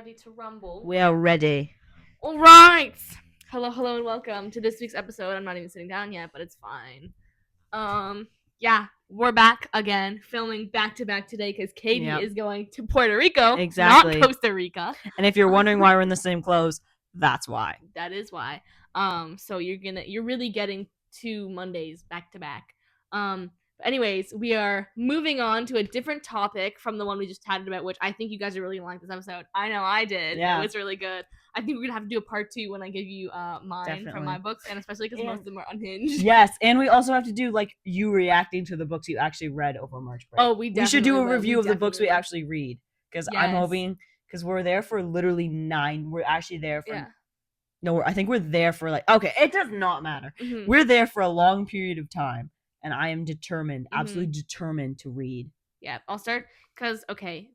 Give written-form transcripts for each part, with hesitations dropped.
ready to rumble. We are ready. All right. Hello, and welcome to this week's episode. I'm not even sitting down yet, but it's fine. Yeah, we're back again, filming back to back today because Katie is going to Puerto Rico, Exactly. not Costa Rica. And if you're wondering why we're in the same clothes, that's why. That is why. So you're really getting 2 Mondays back to back. Anyways, we are moving on to a different topic from the one we just chatted about, which I think you guys are really gonna like this episode. I know I did. Yeah. It was really good. I think we're gonna have to do a part 2 when I give you mine from my books, and especially because most of them are unhinged. Yes, and we also have to do like you reacting to the books you actually read over March break. Oh, we should do a review of the books we will. actually read because I'm hoping because we're there for literally 9. We're actually there for. Yeah. No, I think we're there for okay, it does not matter. Mm-hmm. We're there for a long period of time, and I am determined, absolutely determined to read. Yeah, I'll start because,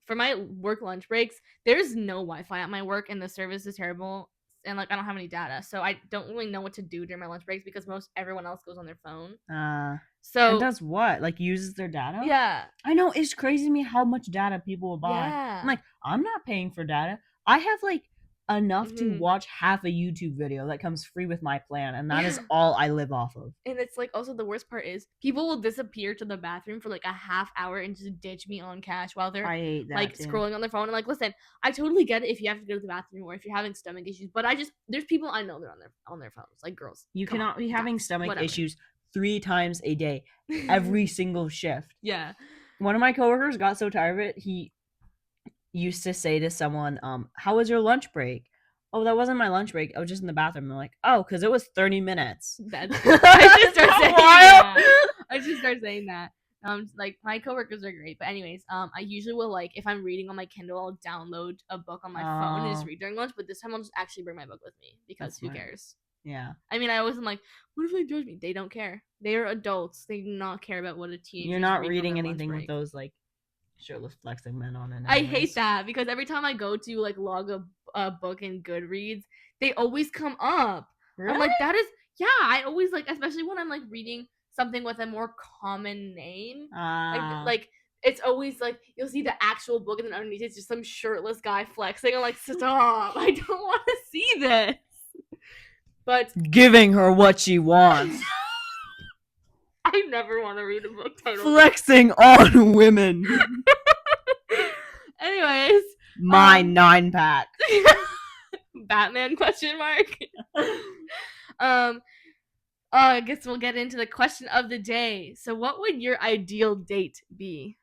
for my work lunch breaks, there's no Wi-Fi at my work, and the service is terrible, and, I don't have any data, so I don't really know what to do during my lunch breaks because everyone else goes on their phone. So and does what? Uses their data? Yeah. I know, it's crazy to me how much data people will buy. Yeah. I'm I'm not paying for data. I have, enough to watch half a YouTube video that comes free with my plan, and that is all I live off of. And it's also the worst part is people will disappear to the bathroom for a half hour and just ditch me on cash while they're I hate that scrolling on their phone. And listen, I totally get it if you have to go to the bathroom or if you're having stomach issues, but there's people I know that are on their phones, girls. You cannot be having stomach issues 3 times a day, every single shift. Yeah. One of my coworkers got so tired of it, he used to say to someone, how was your lunch break? Oh, that wasn't my lunch break. I was just in the bathroom. I'm like, oh, because it was 30 minutes. I just start saying that. My coworkers are great, but anyways, I usually will if I'm reading on my Kindle, I'll download a book on my phone and just read during lunch. But this time I'll just actually bring my book with me because who cares? Yeah. I mean, I always am like, what if they judge me? They don't care. They are adults. They do not care about what a teenager. You're not reading anything with those shirtless flexing men on it. I hate that because every time I go to log a book in Goodreads, they always come up. Really? I'm like, that is I always especially when I'm reading something with a more common name. It's always you'll see the actual book and then underneath it's just some shirtless guy flexing. I'm like, stop! I don't want to see this. But giving her what she wants. I never want to read a book titled flexing on women. Anyways, my 9-pack. Batman ? I guess we'll get into the question of the day. So, what would your ideal date be?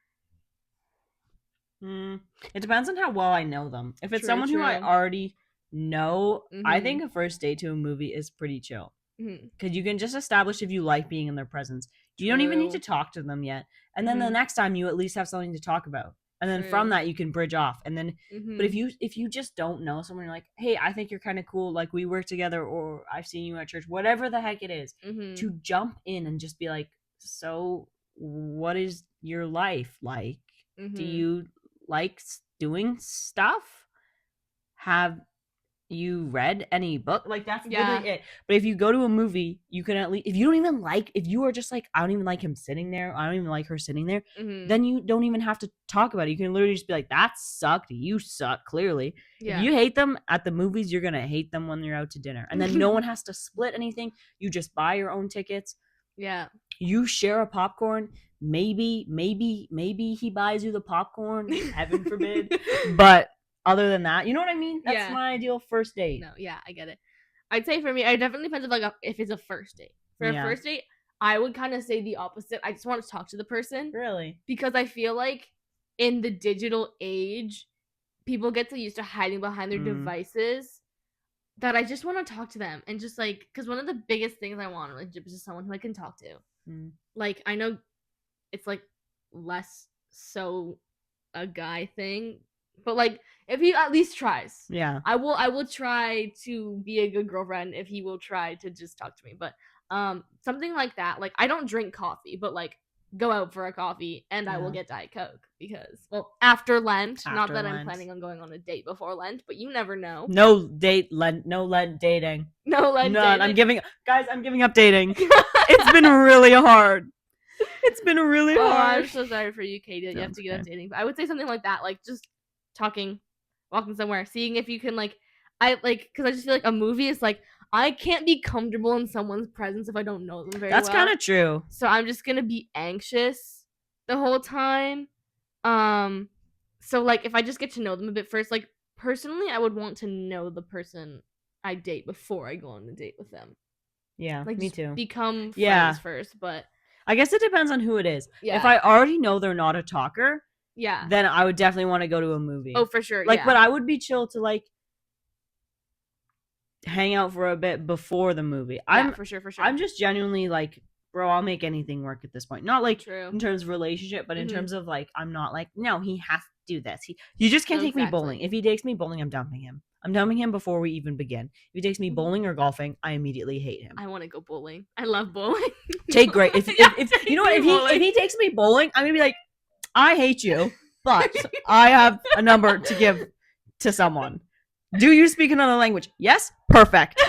It depends on how well I know them. If it's someone who I already know, I think a first date to a movie is pretty chill. Because you can just establish if you like being in their presence. You don't even need to talk to them yet. And then the next time you at least have something to talk about. And then from that you can bridge off. And then but if you just don't know someone, you're like, hey, I think you're kind of cool, we work together, or I've seen you at church, whatever the heck it is, to jump in and just be like, so what is your life like? Do you like doing stuff? Have you read any book? That's literally it. But if you go to a movie, you can at least, if you don't even if you are just I don't even like him sitting there, I don't even like her sitting there, then you don't even have to talk about it. You can literally just be like, that sucked, you suck, clearly. If you hate them at the movies, you're gonna hate them when you're out to dinner. And then no one has to split anything. You just buy your own tickets. Yeah. You share a popcorn. Maybe he buys you the popcorn, heaven forbid. But other than that, you know what I mean? That's my ideal first date. No, yeah, I get it. I'd say for me, it definitely depends if it's a first date. For a first date, I would kind of say the opposite. I just want to talk to the person. Really? Because I feel like in the digital age, people get so used to hiding behind their devices that I just want to talk to them. And just because one of the biggest things I want in a relationship is just someone who I can talk to. I know it's less so a guy thing, but if he at least tries, I will try to be a good girlfriend if he will try to just talk to me. But something like that, I don't drink coffee, but go out for a coffee and I will get Diet Coke because after Lent, not that I'm planning on going on a date before Lent, but you never know. No Lent dating. No Lent dating. I'm giving up dating. It's been really hard. It's been really hard. I'm so sorry for you, Katie, that you have to get up dating. But I would say something like that, just talking, walking somewhere, seeing if you can like, because I just feel like a movie is like, I can't be comfortable in someone's presence if I don't know them very well. That's kind of true. So I'm just gonna be anxious the whole time. So like if I just get to know them a bit first, like personally, I would want to know the person I date before I go on the date with them. Yeah, like me too. Become friends first, but I guess it depends on who it is. Yeah. If I already know they're not a talker, yeah, then I would definitely want to go to a movie. Oh, for sure. Like, yeah. but I would be chill to like hang out for a bit before the movie. Yeah, for sure. I'm just genuinely like, bro, I'll make anything work at this point. Not like True. in terms of relationship, but in terms of like, I'm not like, no, he has to do this. You just can't take me bowling. If he takes me bowling, I'm dumping him. I'm dumping him before we even begin. If he takes me bowling or golfing, I immediately hate him. I want to go bowling. I love bowling. Take great. If you know what, if he takes me bowling, I'm gonna be like, I hate you, but I have a number to give to someone. Do you speak another language? Yes? Perfect.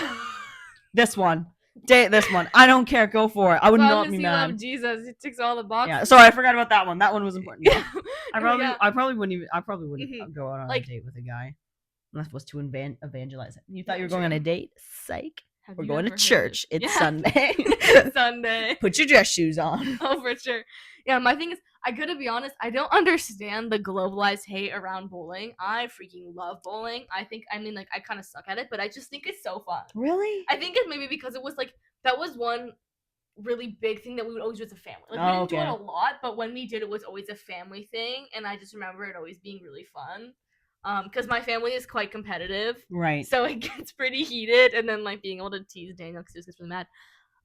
This one. Date this one. I don't care. Go for it. I would not be mad. Love Jesus. It ticks all the boxes. Yeah. Sorry, I forgot about that one. That one was important. Yeah. I probably wouldn't go out on a date with a guy. I'm not supposed to evangelize it. You thought you were going on a date? Psych. We're going to church. It's Sunday. Sunday. Put your dress shoes on. Oh, for sure. Yeah, my thing is, I gotta be honest, I don't understand the globalized hate around bowling. I freaking love bowling. I kind of suck at it, but I just think it's so fun. Really? I think it's maybe because it was like, that was one really big thing that we would always do as a family. Like, we didn't do it a lot, but when we did, it was always a family thing, and I just remember it always being really fun. Because my family is quite competitive. Right. So it gets pretty heated, and then, like, being able to tease Daniel because he gets really mad.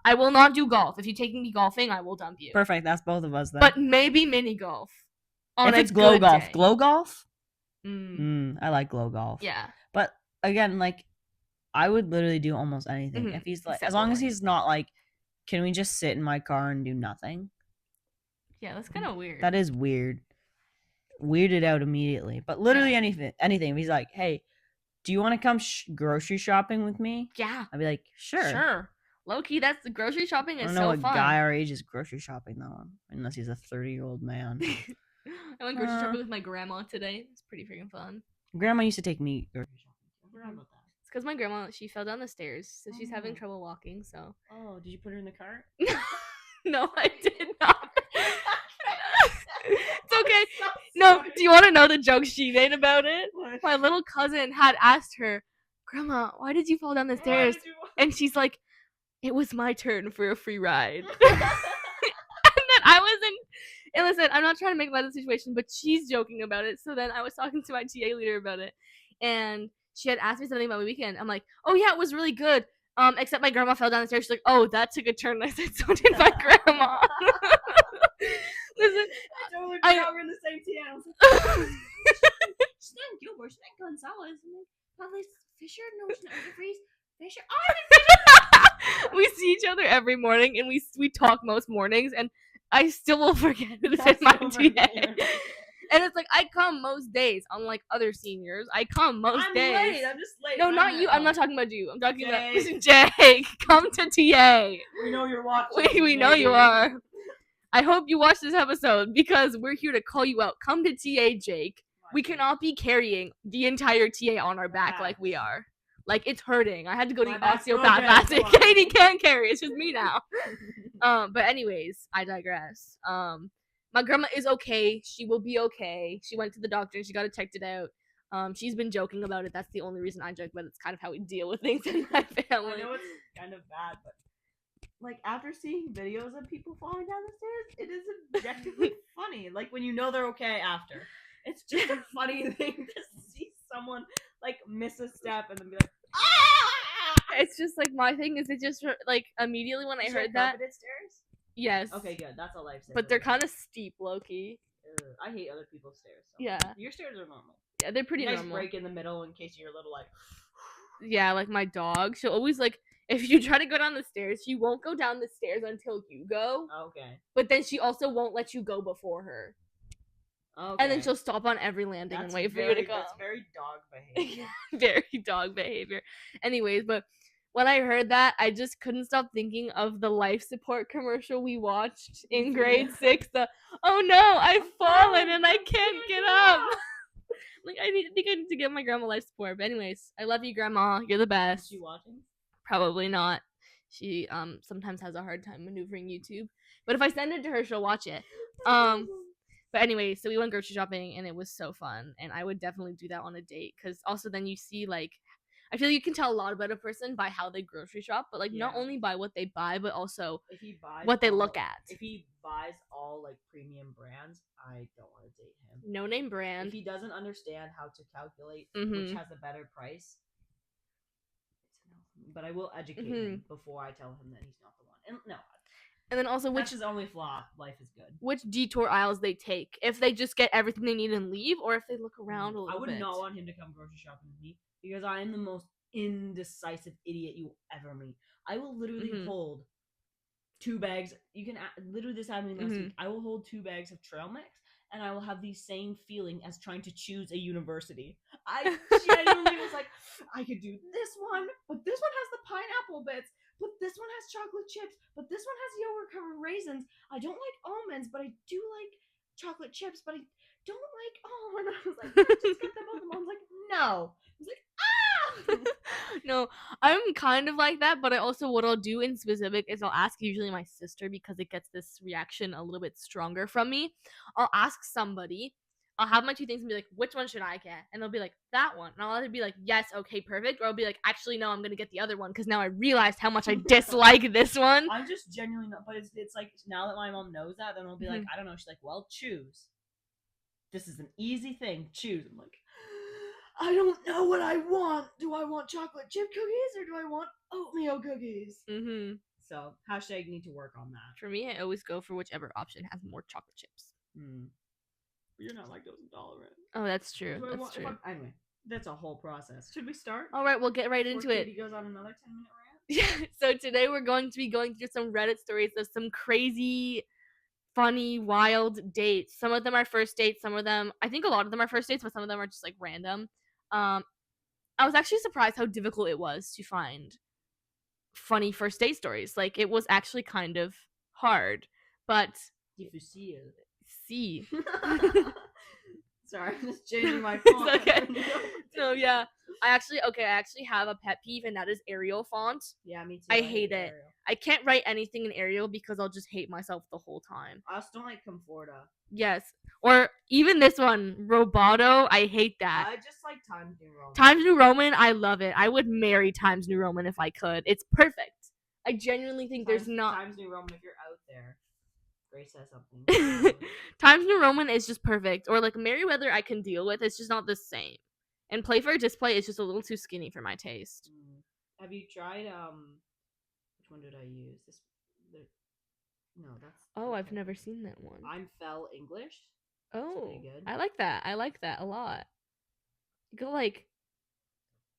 I will not do golf. If you take me golfing, I will dump you. Perfect. That's both of us then. But maybe mini golf. If it's glow golf. Day. Glow golf? I like glow golf. Yeah. But again, like, I would literally do almost anything. If he's like, as long as he's not like, can we just sit in my car and do nothing? Yeah, that's kind of weird. That is weird. Weirded out immediately. But literally anything. If he's like, hey, do you want to come grocery shopping with me? Yeah. I'd be like, sure. Low-key, that's the grocery shopping is so fun. I don't know a guy our age is grocery shopping though, unless he's a 30-year-old man. I went grocery shopping with my grandma today. It's pretty freaking fun. Grandma used to take me grocery shopping. I forgot about that. It's because my grandma, she fell down the stairs, so she's having trouble walking. So. Oh, did you put her in the cart? No, I did not. It's okay. No, do you want to know the joke she made about it? What? My little cousin had asked her, Grandma, why did you fall down the stairs? And she's like, it was my turn for a free ride. And then I wasn't. And listen, I'm not trying to make light of the situation, but she's joking about it. So then I was talking to my TA leader about it, and she had asked me something about my weekend. I'm like, oh yeah, it was really good. Except my grandma fell down the stairs. She's like, oh, that took a turn. I said, so did my grandma. Listen, I totally forgot we're in the same TA. She's not Gilbert. She's not Gonzalez. Probably Fisher. No, she's not Fisher. We see each other every morning, and we talk most mornings, and I still will forget it in my TA. And it's like, I come most days, unlike other seniors. I come most days. I'm just late. No, not you. I'm not talking about you. I'm talking about Jake. Come to TA. We know you're watching. We know you are. I hope you watch this episode because we're here to call you out. Come to TA, Jake. We cannot be carrying the entire TA on our back like we are. Like, it's hurting. I had to go to the osteopath last week. Katie can't carry. It's just me now. But anyways, I digress. My grandma is okay. She will be okay. She went to the doctor and she got it checked out. She's been joking about it. That's the only reason I joke, but it's kind of how we deal with things in my family. I know it's kind of bad, but like after seeing videos of people falling down the stairs, it is objectively funny. Like when you know they're okay after. It's just a funny thing to see someone like miss a step and then be like, ah! It's just like my thing is it just like immediately when I heard that. Stairs? Yes. Okay, good. That's all I've said. But they're kind of steep, low-key. I hate other people's stairs. So. Yeah. Your stairs are normal. Yeah, they're pretty nice normal. Break in the middle in case you're a little like. Yeah, like my dog. She'll always like, if you try to go down the stairs, she won't go down the stairs until you go. Okay. But then she also won't let you go before her. Okay. And then she'll stop on every landing and wait for you to go. That's very dog behavior. Very dog behavior. Anyways, but when I heard that, I just couldn't stop thinking of the life support commercial we watched in grade 6. The, oh no, I've fallen and I can't get up. Like, I think I need to give my grandma life support. But anyways, I love you, Grandma. You're the best. Is she watching? Probably not. She sometimes has a hard time maneuvering YouTube. But if I send it to her, she'll watch it. But anyway, so we went grocery shopping and it was so fun. And I would definitely do that on a date because also then you see like I feel like you can tell a lot about a person by how they grocery shop, but like not only by what they buy, but also what they look at. If he buys all like premium brands, I don't want to date him. No name brand. If he doesn't understand how to calculate which has a better price, but I will educate him before I tell him that he's not the one. And no. And then also which is only flaw. Life is good. Which detour aisles they take. If they just get everything they need and leave, or if they look around a little bit. I would not want him to come grocery shopping with me because I am the most indecisive idiot you will ever meet. I will literally hold 2 bags. You can literally this happened last week. I will hold 2 bags of trail mix. And I will have the same feeling as trying to choose a university. I genuinely was like, I could do this one, but this one has the pineapple bits, but this one has chocolate chips, but this one has yogurt covered raisins. I don't like almonds, but I do like chocolate chips, but I don't like almonds. I was like, just get them both. I was like, no. I was like, no, I'm kind of like that, but I also what I'll do in specific is I'll ask usually my sister because it gets this reaction a little bit stronger from me. I'll ask somebody, I'll have my 2 things and be like, which one should I get? And they'll be like, that one. And I'll either be like, yes, okay, perfect. Or I'll be like, actually, no, I'm going to get the other one because now I realized how much I dislike this one. I'm just genuinely not, but it's like now that my mom knows that, then I'll be like, I don't know. She's like, well, choose. This is an easy thing. Choose. I'm like, I don't know what I want. Do I want chocolate chip cookies or do I want oatmeal cookies? So, hashtag need to work on that. For me, I always go for whichever option has more chocolate chips. But you're not lactose intolerant. Oh, that's true. That's true. Anyway, that's a whole process. Should we start? All right, we'll get right into it. Katie goes on another 10-minute rant. Yeah. So today we're going to be going through some Reddit stories of some crazy, funny, wild dates. Some of them are first dates. Some of them, I think a lot of them are first dates, but some of them are just like random. I was actually surprised how difficult it was to find funny first date stories. Like it was actually kind of hard, but difficile. See. Sorry, I'm just changing my font. It's okay. So yeah, I actually have a pet peeve, and that is Arial font. Yeah, me too. I hate it. Arial. I can't write anything in Arial because I'll just hate myself the whole time. I also don't like Conforta. Yes, or even this one, Roboto. I hate that. I just like Times New Roman. Times New Roman, I love it. I would marry Times New Roman if I could. It's perfect. I genuinely think there's not Times New Roman if you're out there. Grace says something. Times New Roman is just perfect. Or like Merryweather I can deal with. It's just not the same. And Play for a Display is just a little too skinny for my taste. Have you tried which one did I use? No, that's Oh, I've never seen that one. I'm Fell English. Oh, good. I like that. I like that a lot. You got like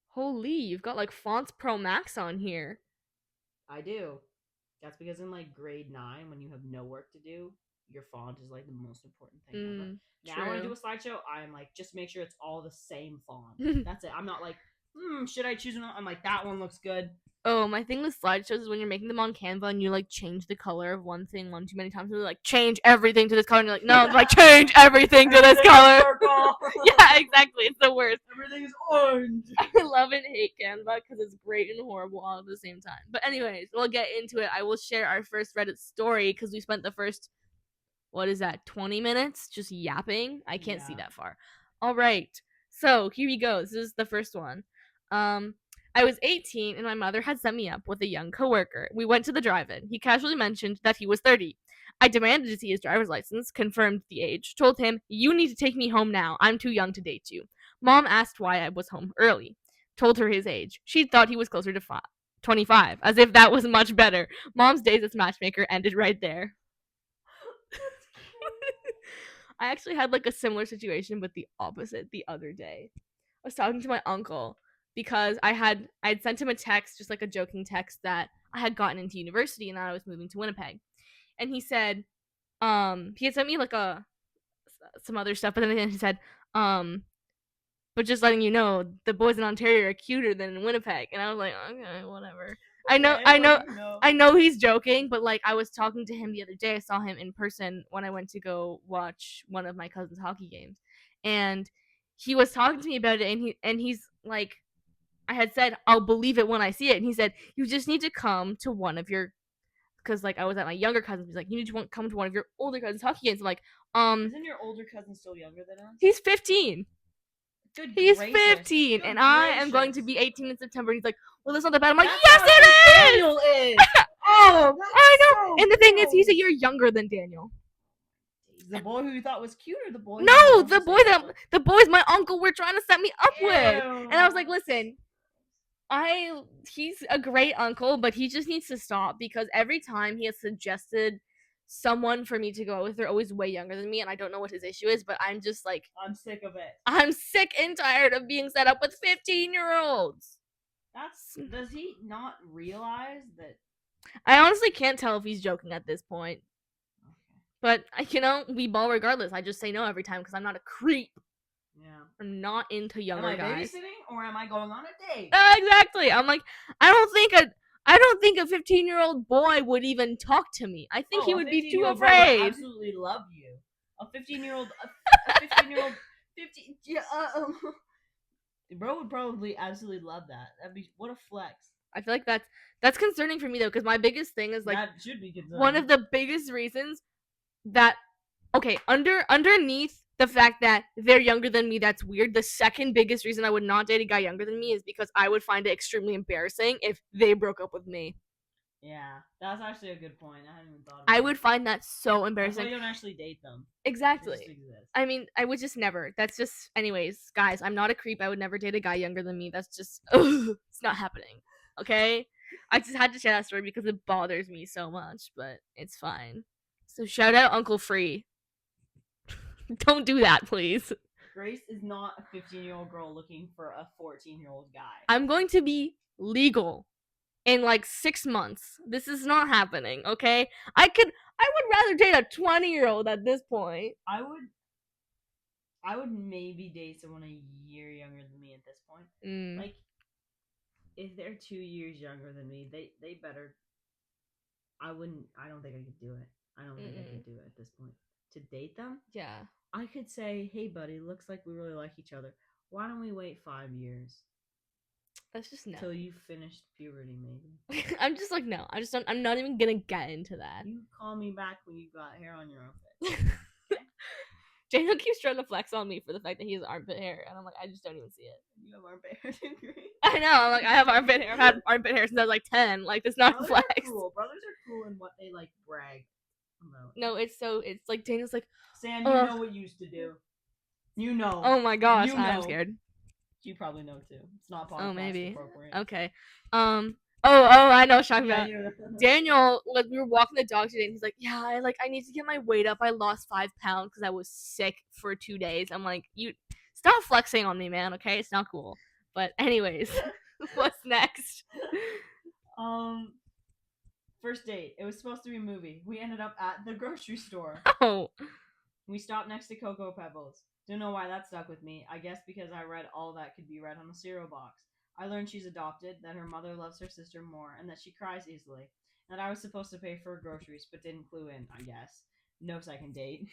holy, you've got like Fonts Pro Max on here. I do. That's because in like grade 9, when you have no work to do, your font is like the most important thing ever. Now when I do a slideshow, I'm like, just make sure it's all the same font. That's it. I'm not like, should I choose one? I'm like, that one looks good. Oh, my thing with slideshows is when you're making them on Canva and you like change the color of one thing one too many times. They're like, change everything to this color. And you're like, no, like change everything to this color. Yeah, exactly. It's the worst. Everything is orange. I love and hate Canva because it's great and horrible all at the same time. But anyways, we'll get into it. I will share our first Reddit story because we spent the first, 20 minutes just yapping? I can't see that far. All right. So here we go. This is the first one. I was 18 and my mother had set me up with a young coworker. We went to the drive-in. He casually mentioned that he was 30. I demanded to see his driver's license, confirmed the age, told him, you need to take me home now. I'm too young to date you. Mom asked why I was home early. Told her his age. She thought he was closer to 25, as if that was much better. Mom's days as matchmaker ended right there. I actually had like a similar situation, but the opposite the other day. I was talking to my uncle because I had sent him a text, just like a joking text, that I had gotten into university and that I was moving to Winnipeg. And he said, he had sent me like some other stuff, but then he said, but just letting you know, the boys in Ontario are cuter than in Winnipeg. And I was like, okay, whatever. I know he's joking, but like I was talking to him the other day. I saw him in person when I went to go watch one of my cousin's hockey games, and he was talking to me about it, and he's like, I had said I'll believe it when I see it, and he said you just need to come to one of your, because like I was at my younger cousin's. He's like, you need to come to one of your older cousins' hockey games. I'm like, isn't your older cousin still younger than us? He's 15. He's 15, and I am going to be 18 in September. He's like, well, that's not that bad. I'm like, yes, it is. Daniel is. Oh, I know. So and the thing is, he's a year younger than Daniel. The boy who you thought was cute, or the boy? No, the boy's my uncle. We're trying to set me up with, and I was like, listen, he's a great uncle, but he just needs to stop, because every time he has suggested someone for me to go out with, they're always way younger than me, and I don't know what his issue is, but I'm just like, I'm sick of it. I'm sick and tired of being set up with 15-year-olds. Does he not realize that? I honestly can't tell if he's joking at this point. Okay. But we ball regardless. I just say no every time because I'm not a creep. Yeah. I'm not into younger guys. Am I babysitting or am I going on a date? Exactly. I'm like, I don't think a 15-year-old boy would even talk to me. I think he would be too afraid. Would absolutely love you. A 15-year-old, bro would probably absolutely love that. That'd be, what a flex. I feel like that's concerning for me though, because my biggest thing is like, that should be concerning. One of the biggest reasons that, okay, underneath the fact that they're younger than me, that's weird. The second biggest reason I would not date a guy younger than me is because I would find it extremely embarrassing if they broke up with me. Yeah, that's actually a good point. I hadn't even thought of it. I would find that so embarrassing. That's why you don't actually date them. Exactly. I mean, I would just never. That's just, anyways, guys, I'm not a creep. I would never date a guy younger than me. That's just, it's not happening. Okay? I just had to share that story because it bothers me so much, but it's fine. So shout out Uncle Free. Don't do that, please. Grace is not a 15-year-old girl looking for a 14-year-old guy. I'm going to be legal in like 6 months. This is not happening, okay? I would rather date a 20-year-old at this point. I would maybe date someone a year younger than me at this point. Like, if they're 2 years younger than me, they better. I don't think I could do it. I don't think I could do it at this point. To date them? Yeah. I could say, hey, buddy, looks like we really like each other. Why don't we wait 5 years? That's just no. Till you finished puberty, maybe. I'm just like, no. I'm not even gonna get into that. You call me back when you got hair on your armpit. Daniel keeps trying to flex on me for the fact that he has armpit hair, and I'm like, I just don't even see it. You have armpit hair too, great. I know. I'm like, I have armpit hair. I've had armpit hair since I was like 10. Like, it's not a flex. Cool. Brothers are cool in what they like brag about. No, it's like Daniel's like, Sam, you know what you used to do. You know. Oh my gosh, I'm scared. You probably know too. It's not podcast maybe. Appropriate. Okay. I know what you're talking about. Daniel, like, we were walking the dog today, and he's like, yeah, I need to get my weight up. I lost 5 pounds because I was sick for 2 days. I'm like, you stop flexing on me, man. Okay, it's not cool. But anyways, what's next? First date. It was supposed to be a movie. We ended up at the grocery store. Oh. We stopped next to Cocoa Pebbles. Don't know why that stuck with me. I guess because I read all that could be read on the cereal box. I learned she's adopted, that her mother loves her sister more, and that she cries easily. And that I was supposed to pay for her groceries, but didn't clue in, I guess. No second date.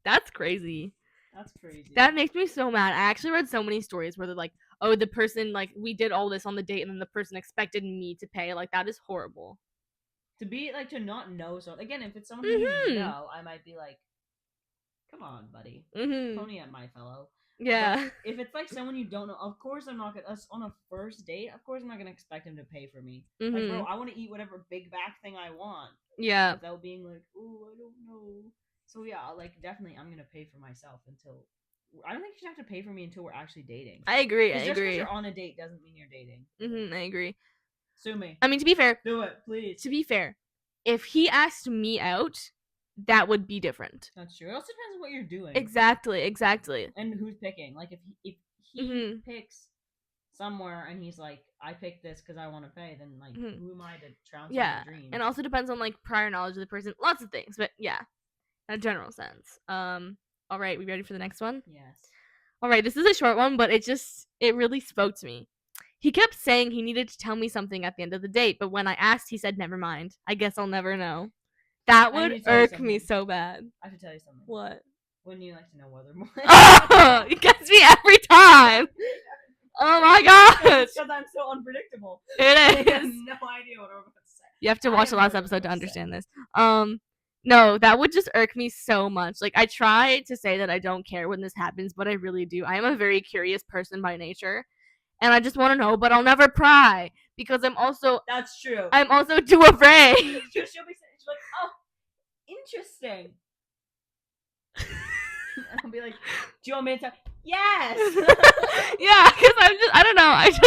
That's crazy. That's crazy. That makes me so mad. I actually read so many stories where they're like, oh, the person, like, we did all this on the date, and then the person expected me to pay. Like, that is horrible. To not know, so again, if it's someone you know, I might be like, come on, buddy. Pony up, my fellow. Yeah. But if it's like someone you don't know, of course I'm not gonna, on a first date, of course I'm not gonna expect him to pay for me. Like, bro, I want to eat whatever big back thing I want. Yeah. Without being like, oh, I don't know. So yeah, like, definitely I'm gonna pay for myself until, I don't think you should have to pay for me until we're actually dating. I agree. Just because you're on a date doesn't mean you're dating. I agree. Sue me. I mean, to be fair. Do it, please. To be fair, if he asked me out, that would be different. That's true. It also depends on what you're doing. Exactly. And who's picking. Like, if he picks somewhere and he's like, I picked this because I want to pay, then, like, who am I to trounce on your dreams? And also depends on, like, prior knowledge of the person. Lots of things. But, yeah. In a general sense. All right. We ready for the next one? Yes. All right. This is a short one, but it really spoke to me. He kept saying he needed to tell me something at the end of the date, but when I asked, he said, never mind. I guess I'll never know. That would irk me so bad. I have to tell you something. What? Wouldn't you like to know whether more? Oh, it gets me every time. Oh my gosh. Because I'm so unpredictable. It is. I have no idea what I'm about to say. You have to watch the last episode to understand this. No, that would just irk me so much. Like, I try to say that I don't care when this happens, but I really do. I am a very curious person by nature, and I just want to know, but I'll never pry because That's true. I'm also too afraid. She'll be like, oh, interesting. And I'll be like, do you want me to tell? Yes. Yeah, because I don't know. I'll just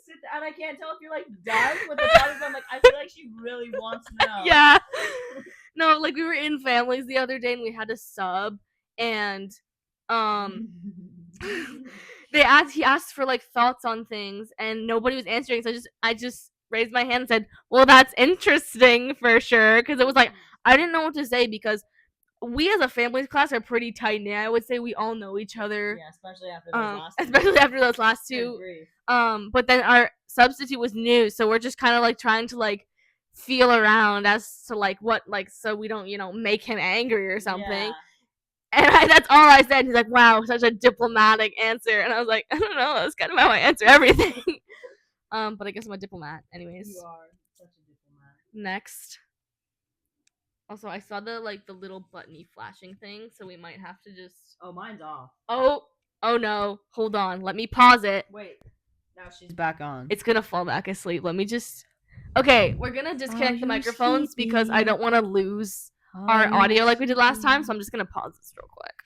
sit there and I can't tell if you're like done with the topic. I'm like, I feel like she really wants to know. Yeah. No, like we were in Families the other day and we had a sub, and he asked for like thoughts on things and nobody was answering, so I just raised my hand and said, well, that's interesting for sure, because it was like I didn't know what to say because we as a Families class are pretty tight knit. I would say we all know each other. Yeah, especially after those last two. But then our substitute was new, so we're just kind of like trying to like feel around as to like what, like, so we don't, make him angry or something. Yeah. And that's all I said. He's like, wow, such a diplomatic answer. And I was like, I don't know, that's kind of how I answer everything. But I guess I'm a diplomat anyways. You are such a diplomat. Next. Also, I saw the little buttony flashing thing, so we might have to just... Oh, mine's off. Oh no. Hold on. Let me pause it. Wait. Now she's back on. It's gonna fall back asleep. Let me just... Okay, we're gonna disconnect the microphones because I don't want to lose our audio like we did last time, so I'm just gonna pause this real quick.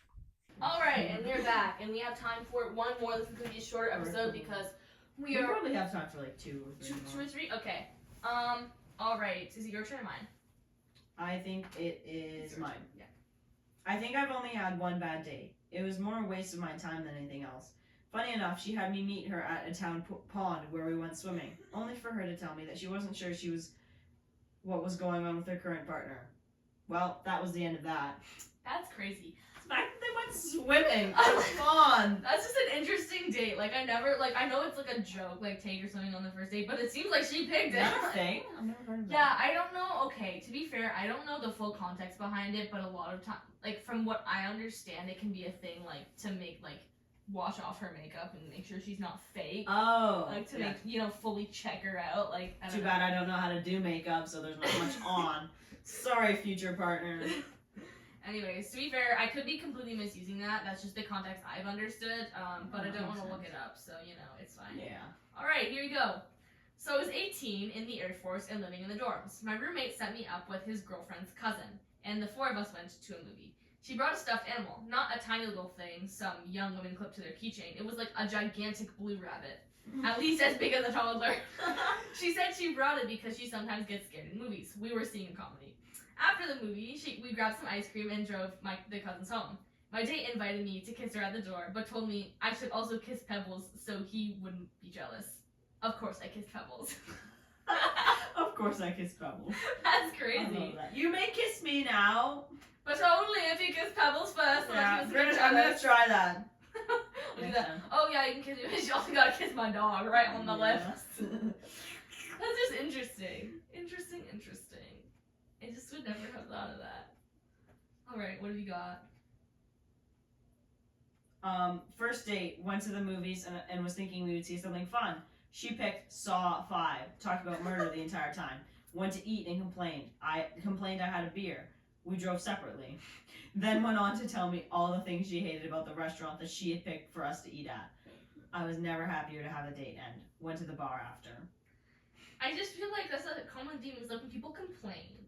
Alright, and we're back, and we have time for one more. This is gonna be a short episode because we probably have time for like 2 or 3 2 or 3? Okay. Alright. Is it your turn or mine? I think it is mine. Yeah. I think I've only had one bad date. It was more a waste of my time than anything else. Funny enough, she had me meet her at a town pond where we went swimming, only for her to tell me that she wasn't sure what was going on with her current partner. Well, that was the end of that. That's crazy. The fact that they went swimming at a pond. That's just an interesting date. Like, I know it's like a joke, like take her swimming on the first date, but it seems like she picked it. Is that a thing? I've never heard of that. Yeah, I don't know. Okay, to be fair, I don't know the full context behind it, but a lot of time, like, from what I understand, it can be a thing, like, to make, like, wash off her makeup and make sure she's not fake. Oh. Like, to make, fully check her out. Like, Too bad I don't know how to do makeup, so there's not much on. Sorry, future partner. Anyways, to be fair, I could be completely misusing that. That's just the context I've understood, but I don't want to look it up, so, it's fine. Yeah. Alright, here we go. So I was 18 in the Air Force and living in the dorms. My roommate set me up with his girlfriend's cousin, and the 4 of us went to a movie. She brought a stuffed animal, not a tiny little thing some young women clipped to their keychain. It was like a gigantic blue rabbit, at least as big as a toddler. She said she brought it because she sometimes gets scared in movies. We were seeing a comedy. After the movie, we grabbed some ice cream and drove the cousins home. My date invited me to kiss her at the door, but told me I should also kiss Pebbles so he wouldn't be jealous. Of course I kissed Pebbles. Of course I kissed Pebbles. That's crazy. I love that. You may kiss me now. But only if you kiss Pebbles first. Yeah, I'm gonna try that. We'll do that. Oh yeah, you can kiss me, but you also gotta kiss my dog right on the left. That's just interesting. Interesting. I just would never have thought of that. Alright, what have you got? First date, went to the movies and was thinking we would see something fun. She picked Saw 5, talked about murder the entire time. Went to eat and complained. I complained I had a beer. We drove separately. Then went on to tell me all the things she hated about the restaurant that she had picked for us to eat at. I was never happier to have a date end. Went to the bar after. I just feel like that's a common theme is like when people complain.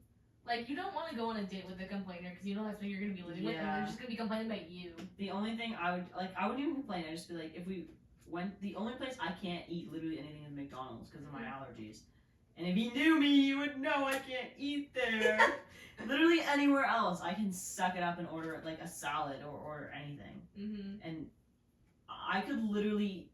Like, you don't want to go on a date with a complainer because you know that's what you're going to be living with and they're just going to be complaining about you. The only thing I wouldn't even complain. I'd just be like, if we went, the only place I can't eat literally anything is McDonald's because of my allergies. And if you knew me, you would know I can't eat there. Literally anywhere else, I can suck it up and order like a salad or order anything. Mm-hmm. And I could literally...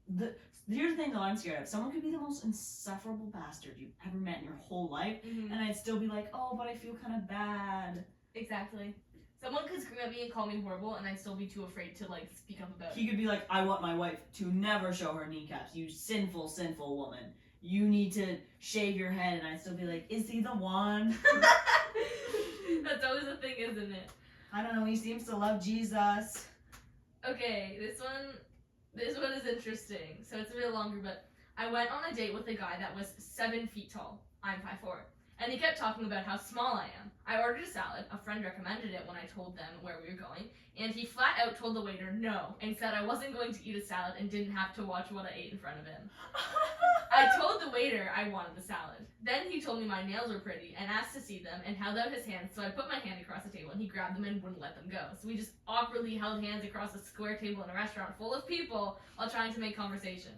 Here's the thing that I'm scared of. Someone could be the most insufferable bastard you've ever met in your whole life, and I'd still be like, oh, but I feel kind of bad. Exactly. Someone could scream at me and call me horrible, and I'd still be too afraid to, like, speak up about it. He could be like, I want my wife to never show her kneecaps. You sinful, sinful woman. You need to shave your head, and I'd still be like, is he the one? That's always the thing, isn't it? I don't know. He seems to love Jesus. Okay, this one is interesting. So it's a bit longer, but I went on a date with a guy that was 7 feet tall. I'm 5'4". And he kept talking about how small I am. I ordered a salad. A friend recommended it when I told them where we were going. And he flat out told the waiter no and said I wasn't going to eat a salad and didn't have to watch what I ate in front of him. I told the waiter I wanted the salad. Then he told me my nails were pretty and asked to see them and held out his hands, so I put my hand across the table and he grabbed them and wouldn't let them go. So we just awkwardly held hands across a square table in a restaurant full of people while trying to make conversation.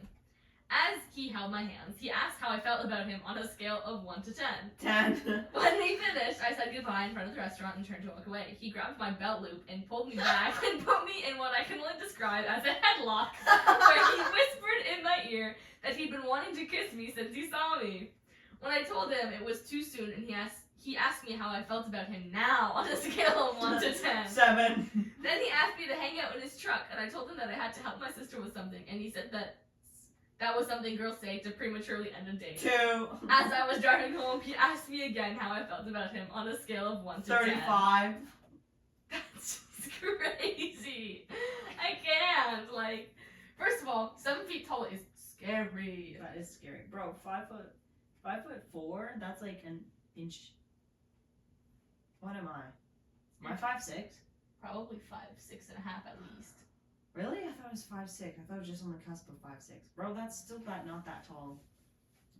As he held my hands, he asked how I felt about him on a scale of 1 to 10. 10. When he finished, I said goodbye in front of the restaurant and turned to walk away. He grabbed my belt loop and pulled me back and put me in what I can only describe as a headlock, where he whispered in my ear that he'd been wanting to kiss me since he saw me. When I told him it was too soon and he asked me how I felt about him now on a scale of 1 to 10. 7. Then he asked me to hang out in his truck, and I told him that I had to help my sister with something, and he said that was something girls say to prematurely end a date. 2. As I was driving home, he asked me again how I felt about him on a scale of 1 to 35. 10. That's just crazy. I can't. First of all, 7 feet tall is scary. That is scary. Bro, 5'4", that's like an inch. What am I? Am I 5'6"? Probably 5'6.5" at least. Really? I thought it was 5'6". I thought it was just on the cusp of 5'6". Bro, that's still not that tall.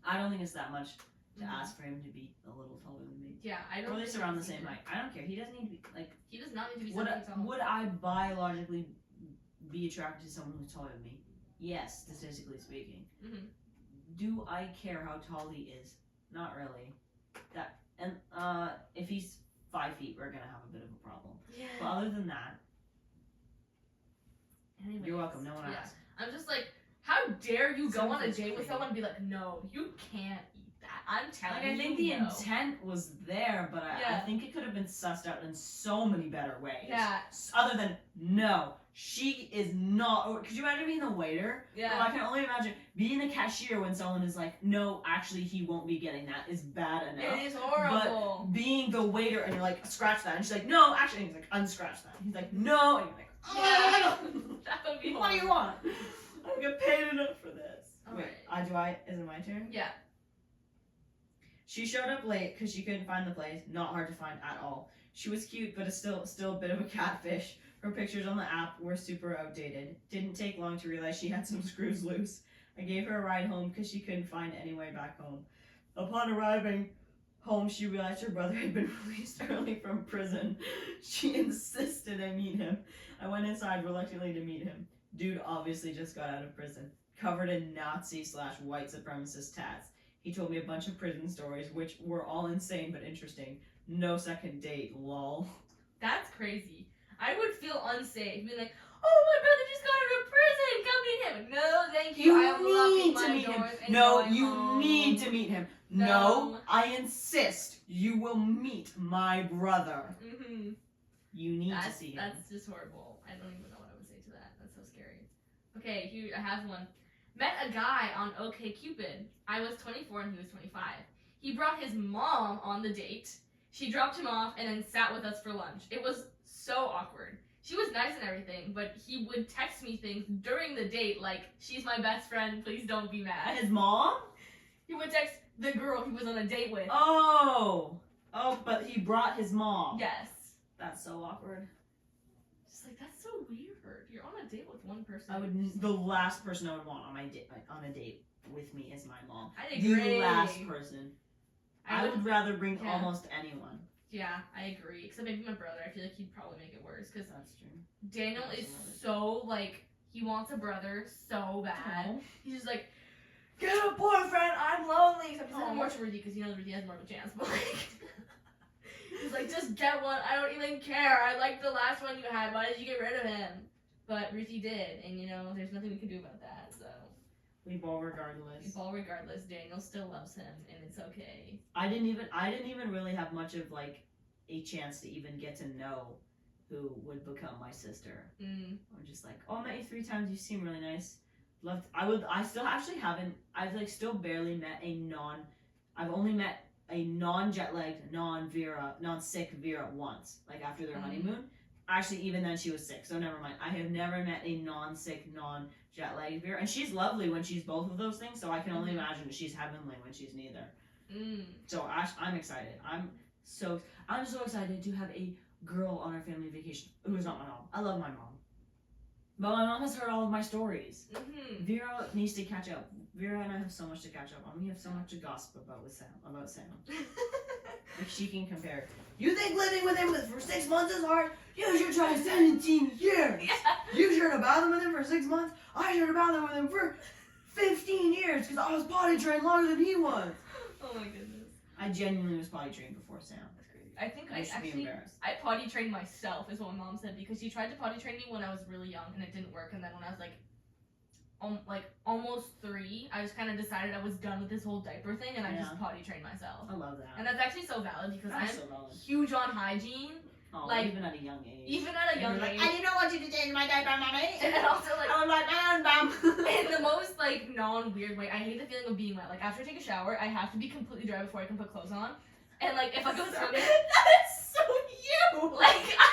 I don't think it's that much to ask for him to be a little taller than me. Yeah, I don't. Or at least around the same height. I don't care. He doesn't need to be He does not need to be 7 feet tall. Would I biologically be attracted to someone who's taller than me? Yes, statistically speaking. Mm-hmm. Do I care how tall he is? Not really. If he's 5 feet, we're gonna have a bit of a problem. Yeah. But other than that, anyways, you're welcome. No one asked. I'm just like, how dare you go on a date with someone and be like, no, you can't eat that. I'm telling you. I think the intent was there, but I think it could have been sussed out in so many better ways. Yeah. Other than, no, she is not. Or could you imagine being the waiter? Yeah. Well, I can only imagine being the cashier when someone is like, no, actually, he won't be getting that is bad enough. It is horrible. But being the waiter and you're like, scratch that. And she's like, no, actually. And he's like, unscratch that. He's like, no. And you're like, yeah. That would be horrible. What do you want? I don't get paid enough for this. All Wait, right. Is it my turn? Yeah. She showed up late because she couldn't find the place. Not hard to find at all. She was cute, but is still a bit of a catfish. Her pictures on the app were super outdated. Didn't take long to realize she had some screws loose. I gave her a ride home because she couldn't find any way back home. Upon arriving home, she realized her brother had been released early from prison. She insisted I meet him. I went inside reluctantly to meet him. Dude obviously just got out of prison, covered in Nazi/white supremacist tats. He told me a bunch of prison stories, which were all insane but interesting. No second date, lol. That's crazy. I would feel unsafe, being like, oh, my brother just got out of prison, come meet him. No, thank you. I am locking my doors and No, going you home. need to meet him. No, I insist. You will meet my brother. Mm-hmm. You need to see him. That's just horrible. I don't even know what I would say to that. That's so scary. Okay, here I have one. Met a guy on OkCupid. I was 24 and he was 25. He brought his mom on the date. She dropped him off and then sat with us for lunch. It was so awkward. She was nice and everything, but he would text me things during the date like, she's my best friend, please don't be mad. His mom? He would text the girl he was on a date with. Oh, but he brought his mom. Yes. That's so awkward. Just like, that's so weird. You're on a date with one person. The last person I would want on a date with me is my mom. I agree. The last person. I would rather bring almost anyone. Yeah, I agree. Except maybe my brother. I feel like he'd probably make it worse. Cause that's true. Daniel is so, like, he wants a brother so bad. Aww. He's just like, get a boyfriend, I'm lonely. Except he's not more to Ruthie because he knows Ruthie has more of a chance. But, like, he's like, just get one. I don't even care. I like the last one you had. Why did you get rid of him? But Ruthie did. And, you know, there's nothing we can do about that, so. We ball regardless. We ball regardless. Daniel still loves him, and it's okay. I didn't even really have much of like a chance to even get to know who would become my sister. I'm just like, oh, I met you 3 times. You seem really nice. I still actually haven't. I've like still barely met I've only met a non-jet lagged, non-sick Vera once, like after their honeymoon. Actually, even then she was sick, so never mind. I have never met a non-sick, non-jet lagged Vera, and she's lovely when she's both of those things. So I can only imagine that she's heavenly when she's neither. So I'm excited. I'm so excited to have a girl on our family vacation who is not my mom. I love my mom, but my mom has heard all of my stories. Vera needs to catch up. Vera and I have so much to catch up on. We have so much to gossip about with Sam. If she can compare. You think living with him for 6 months is hard? You should try 17 years. Yeah. You shared a bathroom with him for 6 months. I shared a bathroom with him for 15 years because I was potty trained longer than he was. Oh my goodness. I genuinely was potty trained before Sam. That's crazy. I think I potty trained myself is what my mom said, because she tried to potty train me when I was really young and it didn't work, and then when I was like almost 3, I just kind of decided I was done with this whole diaper thing, and I just potty trained myself. I love that. And that's actually so valid because I'm huge on hygiene. Oh, like, even at a young age. age. I do not want you to change my diaper, mommy. And also like I'm like my own bum. In the most like non-weird way. I hate the feeling of being wet. Like after I take a shower, I have to be completely dry before I can put clothes on. And like if I go swimming, that is so you. Like I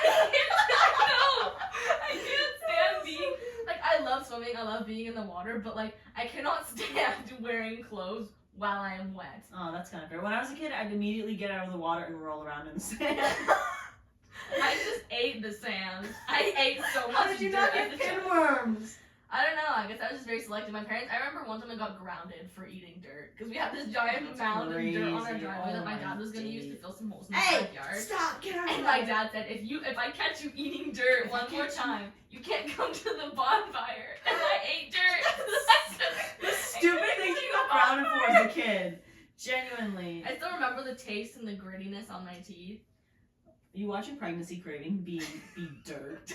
can't stand being like, I love swimming, I love being in the water, but like I cannot stand wearing clothes while I am wet. Oh, that's kind of fair. When I was a kid, I'd immediately get out of the water and roll around in the sand. I just ate the sand. I ate so much. How did you not get pinworms? I don't know. I guess I was just very selective. My parents, I remember one time I got grounded for eating dirt because we had this giant mound of dirt on our driveway that my dad was going to use to fill some holes in the backyard. Stop! Get out of And my dad said, if I catch you eating dirt one more time, you can't come to the bonfire. And I ate dirt. The stupid thing you got grounded for as a kid. Genuinely. I still remember the taste and the grittiness on my teeth. You watching Pregnancy Craving be dirt?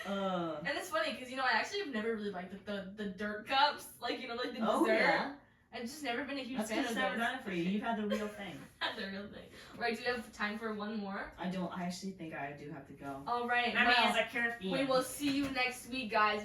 And it's funny because I actually have never really liked the dirt cups, like the dessert. Yeah. I've just never been a huge fan of those. That's never done it for you. You've had the real thing. The real thing. Right? Do we have time for one more? I don't. I actually think I do have to go. All right. That means a curfew. We will see you next week, guys.